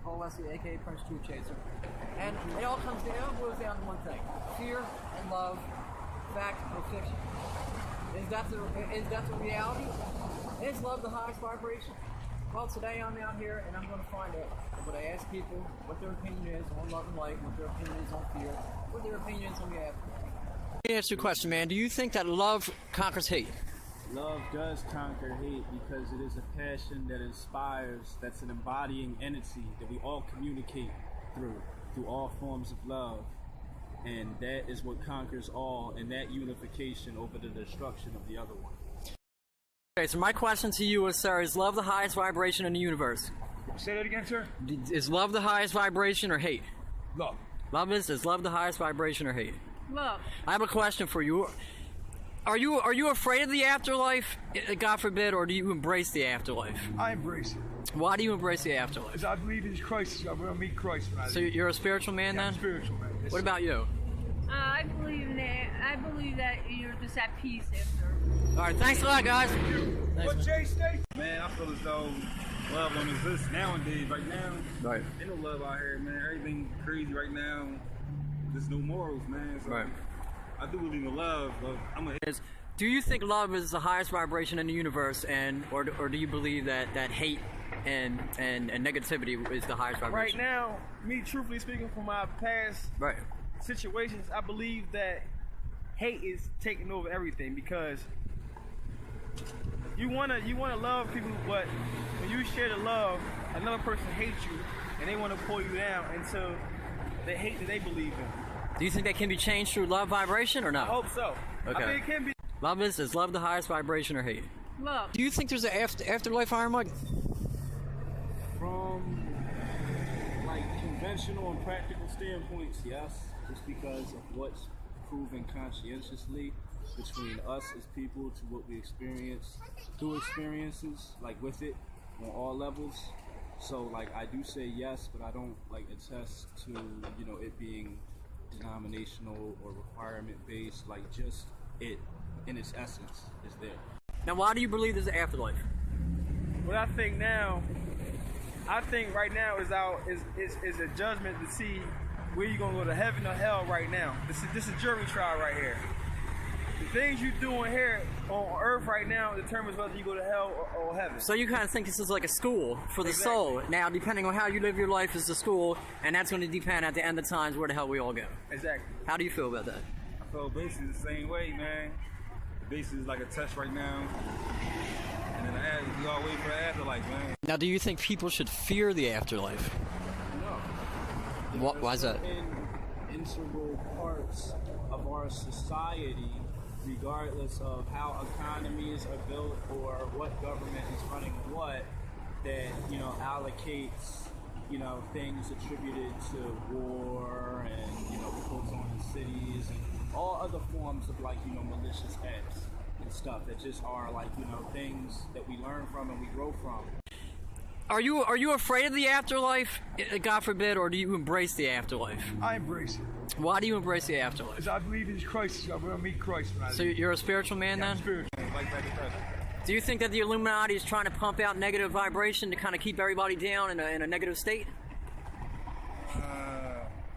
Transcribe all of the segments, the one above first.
Paul Wesley, aka Prince Truth Chaser. And it all boils down to one thing: fear and love, fact or fiction. Is that the reality? Is love the highest vibration? Well, today I'm out here and I'm going to find out. I'm going to ask people what their opinion is on love and light, what their opinion is on fear, what their opinion is on the afterlife. Let me ask you a question, man. Do you think that love conquers hate? Love does conquer hate because it is a passion that inspires, that's an embodying entity that we all communicate through all forms of love. And that is what conquers all, and that unification over the destruction of the other one. Okay, so my question to you is, sir, is love the highest vibration in the universe? Say that again, sir? Is love the highest vibration or hate? Love. Is love the highest vibration or hate? Love. I have a question for you. Are you afraid of the afterlife, God forbid, or do you embrace the afterlife? I embrace it. Why do you embrace the afterlife? Because I believe in Christ. I'm going to meet Christ when I So leave. you're a spiritual man then? I'm spiritual, man. Yes, What sir. about you? I believe that you're just at peace after. All right, thanks a lot, guys. What Jay State? Man, I feel as though love don't exist nowadays. Right now, Right. ain't no love out here, man. Everything crazy right now. There's no morals, man. So Right. I do believe in love. Do you think love is the highest vibration in the universe, or do you believe that hate and negativity is the highest Right vibration? now, me truthfully speaking from my past Right. situations, I believe that hate is taking over everything because you wanna love people, but when you share the love, another person hates you and they wanna pull you down into the hate that they believe in. Do you think that can be changed through love vibration or I not? hope so. Okay. I mean, it can be. Love is love the highest vibration or hate? Love. Do you think there's an afterlife, Iron Mike? From like conventional and practical standpoints, yes, just because of what's proven conscientiously between us as people to what we experience through experiences, like with it on all levels. So like I do say yes, but I don't like attest to, you know, it being denominational or requirement based, like just it in its essence is there. Now, why do you believe there's an afterlife? What I think right now is a judgment to see where you're gonna go to heaven or hell right now. This is a jury trial right here. The things you're doing here on earth right now determines whether you go to hell or heaven. So you kind of think this is like a school for the Exactly. soul. Now, depending on how you live your life is the school, and that's going to depend at the end of times where the hell we all go. Exactly. How do you feel about that? I feel basically the same way, man. Basically it's like a test right now. And then we all wait for the afterlife, man. Now, do you think people should fear the afterlife? No. Why is that? Integral parts of our society, regardless of how economies are built or what government is running what, that, you know, allocates, you know, things attributed to war and, you know, what goes on in cities and all other forms of, like, you know, malicious acts and stuff that just are, like, you know, things that we learn from and we grow from. Are you afraid of the afterlife, God forbid, or do you embrace the afterlife? I embrace it. Why do you embrace the afterlife? Because I believe in Christ. I'm going to meet Christ when I So leave. you're a spiritual man Yeah, I'm then? spiritual. Like back in present. Do you think that the Illuminati is trying to pump out negative vibration to kind of keep everybody down in a negative state?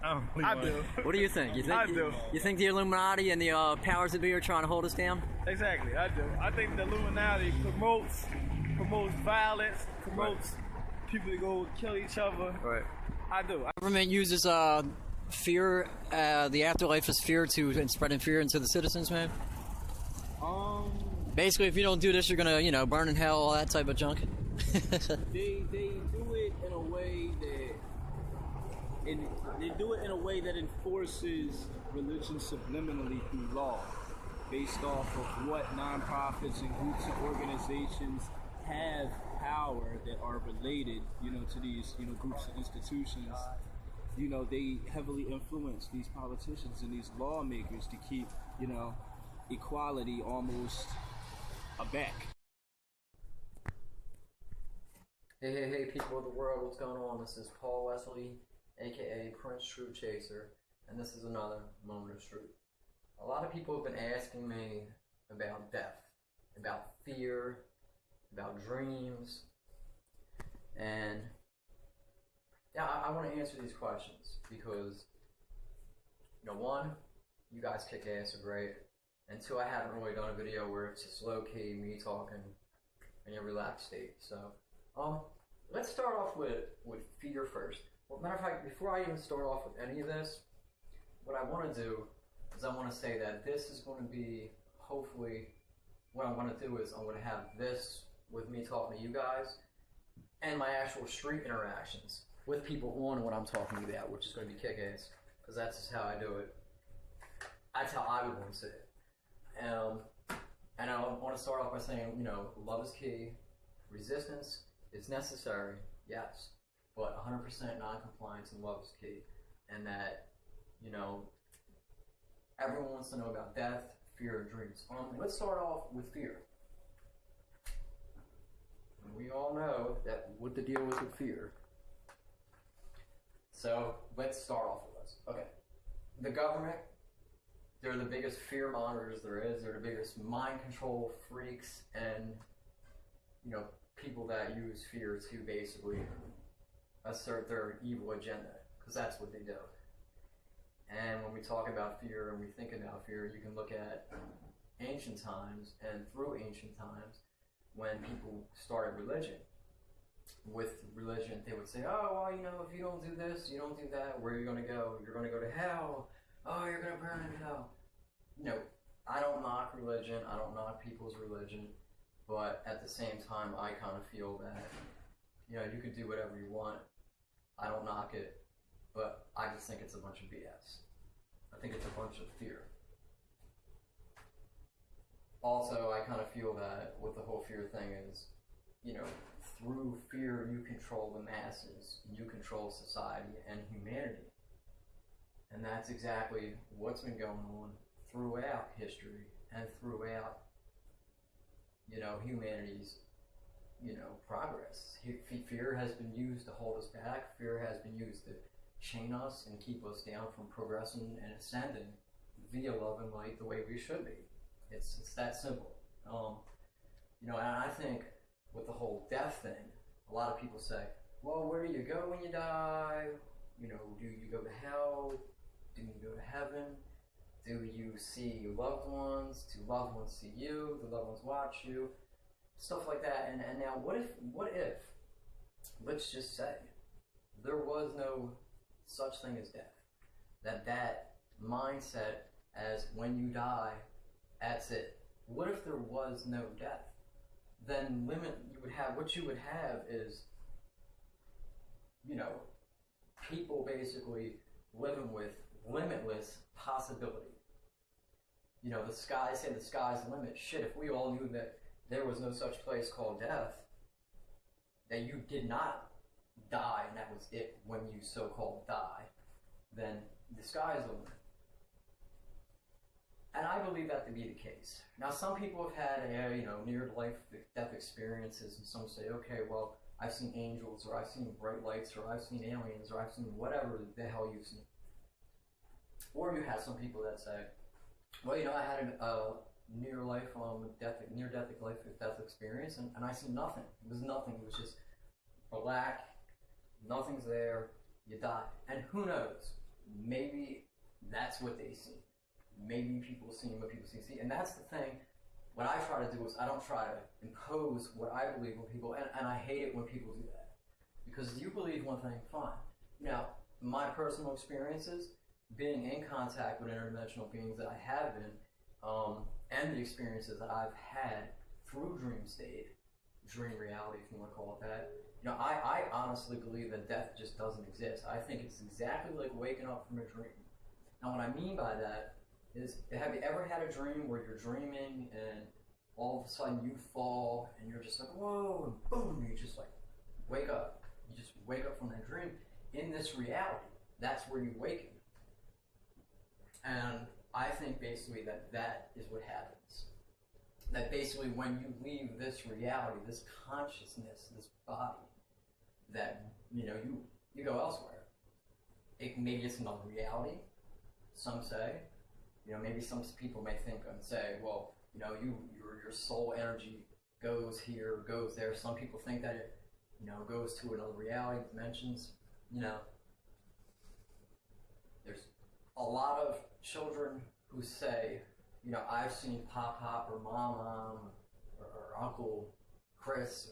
I do. What do you think? I do. You think the Illuminati and the powers that be are trying to hold us down? Exactly, I do. I think the Illuminati promotes violence, promotes people to go kill each other. Right. I do. Government uses fear, the afterlife is fear and spreading fear into the citizens, man. Basically, if you don't do this, you're gonna, you know, burn in hell, all that type of junk. They do it in a way that enforces religion subliminally through law, based off of what nonprofits and groups and organizations have power that are related, you know, to these, you know, groups and institutions. You know, they heavily influence these politicians and these lawmakers to keep, you know, equality almost aback. Hey, people of the world, what's going on? This is Paul Wesley, aka Prince Truth Chaser, and this is another Moment of Truth. A lot of people have been asking me about death, about fear, about dreams, and I want to answer these questions because, you know, one, you guys kick ass are great, and two, I haven't really done a video where it's just low key me talking in a relaxed state. So, let's start off with fear first. Well, matter of fact, before I even start off with any of this, what I want to do is I want to say that this is going to be, hopefully, what I'm going to do is I'm going to have this with me talking to you guys and my actual street interactions with people on what I'm talking about, which is going to be kick-ass, because that's just how I do it. That's how I would want to say it. And I want to start off by saying, you know, love is key, resistance is necessary, yes, but 100% non-compliance and love is key. And that, you know, everyone wants to know about death, fear, and dreams. Let's start off with fear. And we all know that what the deal is with fear. So let's start off with this. Okay. The government, they're the biggest fear monitors there is. They're the biggest mind control freaks and, you know, people that use fear to basically assert their evil agenda, because that's what they do. And when we talk about fear and we think about fear, you can look at ancient times, and through ancient times, when people started religion. With religion, they would say, oh, well, you know, if you don't do this, you don't do that, where are you going to go? You're going to go to hell. Oh, you're going to burn in hell. You know, I don't knock religion. I don't knock people's religion. But at the same time, I kind of feel that, you know, you can do whatever you want. I don't knock it. But I just think it's a bunch of BS. I think it's a bunch of fear. Also, I kind of feel that what the whole fear thing is, you know, through fear you control the masses, you control society and humanity. And that's exactly what's been going on throughout history and throughout, you know, humanity's, you know, progress. Fear has been used to hold us back. Fear has been used to chain us and keep us down from progressing and ascending via love and light the way we should be. It's that simple. You know, and I think with the whole death thing, a lot of people say, well, where do you go when you die? You know, do you go to hell? Do you go to heaven? Do you see loved ones? Do loved ones see you? Do loved ones watch you? Stuff like that. And now what if, let's just say, there was no such thing as death? That mindset as when you die, that's it. What if there was no death? Then what you would have is, you know, people basically living with limitless possibility. You know, the sky's the limit. Shit, if we all knew that there was no such place called death, that you did not die and that was it when you so-called die, then the sky's the limit. And I believe that to be the case. Now, some people have had, you know, near-death experiences, and some say, okay, well, I've seen angels, or I've seen bright lights, or I've seen aliens, or I've seen whatever the hell you've seen. Or you have some people that say, well, you know, I had a near-death experience, and I see nothing. It was nothing. It was just black, nothing's there, you die. And who knows? Maybe that's what they see. Maybe people see what people see. And that's the thing. What I try to do is I don't try to impose what I believe on people, and I hate it when people do that. Because you believe one thing, fine. Now, my personal experiences, being in contact with interdimensional beings that I have been, and the experiences that I've had through dream state, dream reality, if you want to call it that, you know, I honestly believe that death just doesn't exist. I think it's exactly like waking up from a dream. Now, what I mean by that is, have you ever had a dream where you're dreaming and all of a sudden you fall and you're just like, whoa, and boom, you just like wake up. You just wake up from that dream. In this reality, that's where you waken. And I think basically that is what happens. That basically when you leave this reality, this consciousness, this body, that, you know, you go elsewhere. Maybe it's another reality, some say. You know, maybe some people may think and say, well, you know, your soul energy goes here, goes there. Some people think that it, you know, goes to another reality, dimensions. You know, there's a lot of children who say, you know, I've seen Pop Pop or Mom or Uncle Chris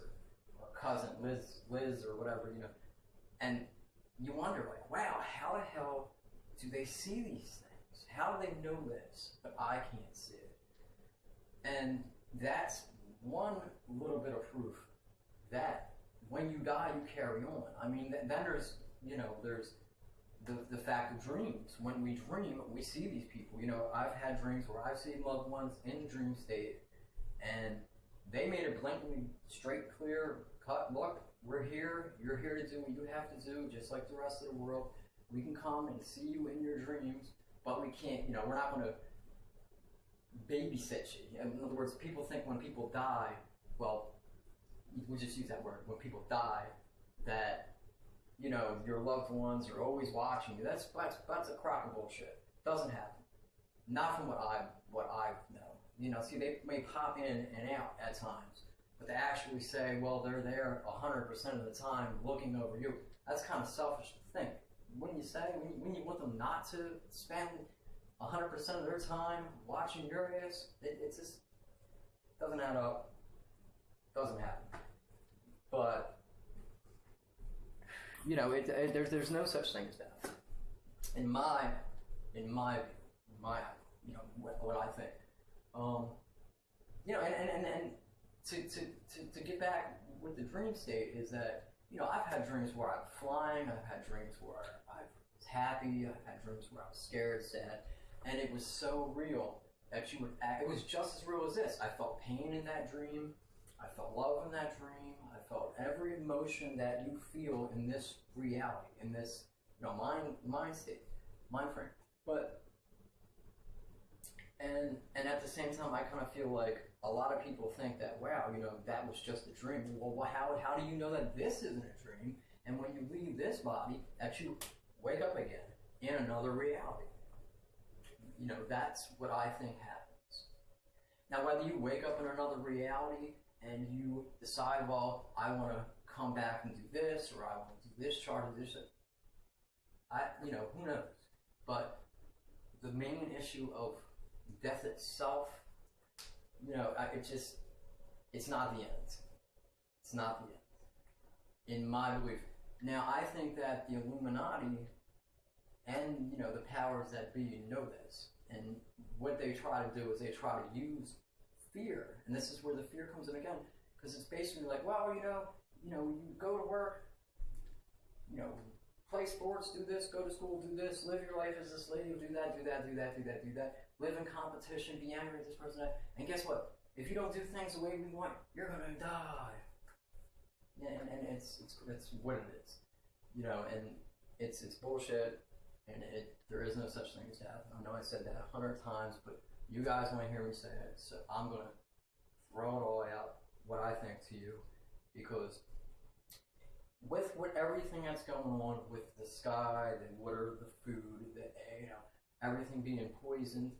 or cousin Liz or whatever, you know, and you wonder, like, wow, how the hell do they see these things? How do they know this, but I can't see it? And that's one little bit of proof that when you die, you carry on. I mean, then there's, you know, there's the fact of dreams. When we dream, we see these people. You know, I've had dreams where I've seen loved ones in dream state, and they made it blatantly straight, clear cut. Look, we're here. You're here to do what you have to do, just like the rest of the world. We can come and see you in your dreams, but we can't, you know, we're not going to babysit you. In other words, people think when people die, well, we just use that word, when people die, that, you know, your loved ones are always watching you. That's a crock of bullshit. Doesn't happen. Not from what I know. You know, see, they may pop in and out at times, but to actually say, well, they're there 100% of the time looking over you, that's kind of selfish to think. Wouldn't you say, when you want them not to spend 100% of their time watching your ass, it just doesn't add up. Doesn't happen. But, you know, there's no such thing as death. In my view, you know, what I think. You know, and to get back with the dream state is that, you know, I've had dreams where I'm flying, I've had dreams where I was happy, I've had dreams where I was scared, sad, and it was so real that you would act, it was just as real as this. I felt pain in that dream, I felt love in that dream, I felt every emotion that you feel in this reality, in this, you know, mind state, mind frame. But and at the same time, I kind of feel like a lot of people think that, wow, you know, that was just a dream. Well, how do you know that this isn't a dream? And when you leave this body, that you wake up again in another reality. You know, that's what I think happens. Now, whether you wake up in another reality and you decide, well, I want to come back and do this, or I want to do this chart or this, you know, who knows? But the main issue of death itself, you know, it's not the end. It's not the end, in my belief. Now, I think that the Illuminati and, you know, the powers that be know this. And what they try to do is they try to use fear. And this is where the fear comes in again. Because it's basically like, well, you know, you go to work, you know, play sports, do this, go to school, do this, live your life as a slave, do that, live in competition, be angry at this person, that. And guess what? If you don't do things the way we want, you're going to die. Yeah, and it's what it is. You know, and it's bullshit, and there is no such thing as death. I know I said that 100 times, but you guys want to hear me say it, so I'm going to throw it all out, what I think, to you, because with everything that's going on with the sky, the water, the food, the air, you know, everything being poisoned,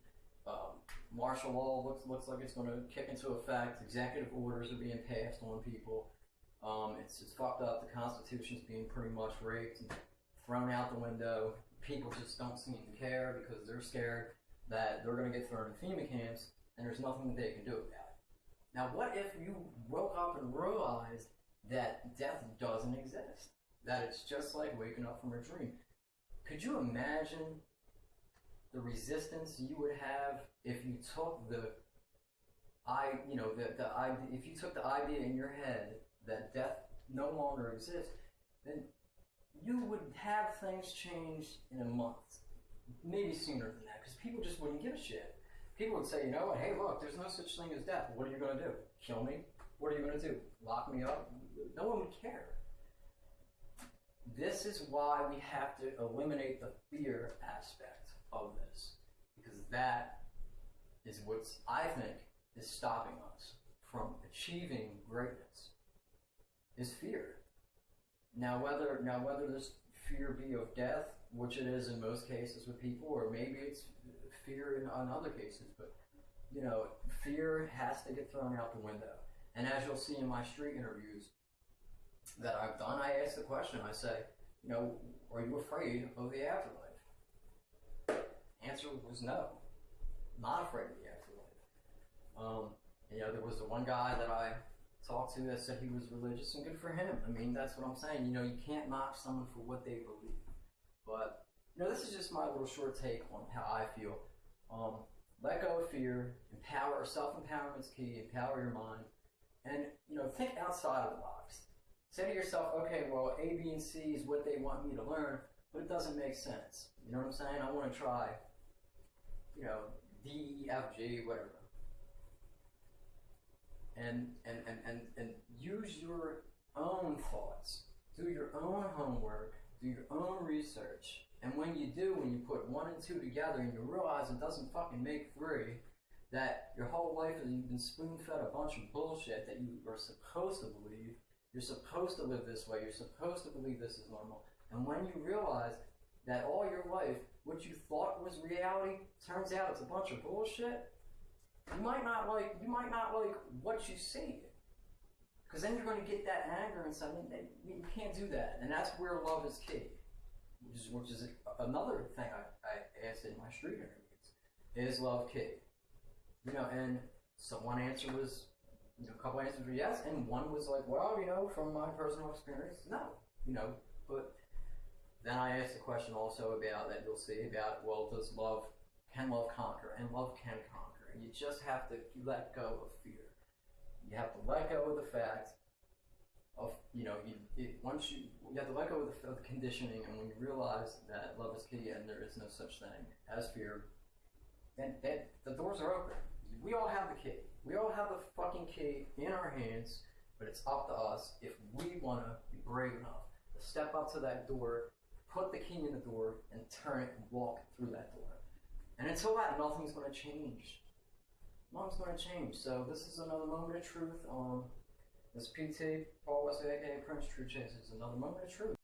martial law looks like it's going to kick into effect. Executive orders are being passed on people. It's fucked up. The Constitution's being pretty much raped and thrown out the window. People just don't seem to care because they're scared that they're going to get thrown in FEMA camps, and there's nothing that they can do about it. Now, what if you woke up and realized that death doesn't exist? That it's just like waking up from a dream. Could you imagine the resistance you would have if you took if you took the idea in your head that death no longer exists? Then you would have things change in a month, maybe sooner than that, because people just wouldn't give a shit. People would say, you know what, hey, look, there's no such thing as death. What are you going to do? Kill me? What are you going to do? Lock me up? No one would care. This is why we have to eliminate the fear aspect of this, because that is what I think is stopping us from achieving greatness, is fear. Now whether this fear be of death, which it is in most cases with people, or maybe it's fear in other cases, but you know, fear has to get thrown out the window. And as you'll see in my street interviews that I've done, I ask the question, I say, you know, are you afraid of the afterlife? answer was no. Not afraid of the afterlife. You know, there was the one guy that I talked to that said he was religious, and good for him. I mean, that's what I'm saying. You know, you can't knock someone for what they believe. But, you know, this is just my little short take on how I feel. Let go of fear, self-empowerment's key, empower your mind, and, you know, think outside of the box. Say to yourself, okay, well, A, B, and C is what they want me to learn, but it doesn't make sense. You know what I'm saying? I want to try, you know, D, E, F, G, whatever. And use your own thoughts. Do your own homework. Do your own research. And when you put 1 and 2 together and you realize it doesn't fucking make 3, that your whole life you've been spoon-fed a bunch of bullshit that you are supposed to believe. You're supposed to live this way. You're supposed to believe this is normal. And when you realize that all your life, what you thought was reality, turns out it's a bunch of bullshit, you might not like what you see. Because then you're going to get that anger and something. You can't do that. And that's where love is key. Which is another thing I asked in my street interviews. Is love key? You know, and so one answer was, you know, a couple answers were yes, and one was like, well, you know, from my personal experience, no. You know, but then I asked a question also about that you'll see about, well, can love conquer? And love can conquer. And you just have to let go of fear. You have to let go of the fact of, you know, you have to let go of the conditioning, and when you realize that love is key and there is no such thing as fear, then the doors are open. We all have the key. We all have the fucking key in our hands, but it's up to us if we want to be brave enough to step up to that door, put the key in the door, and turn it and walk through that door. And until that, nothing's going to change. Nothing's going to change. So this is another moment of truth. This PT, Paul Wesley, aka Prince True Chase, is another moment of truth.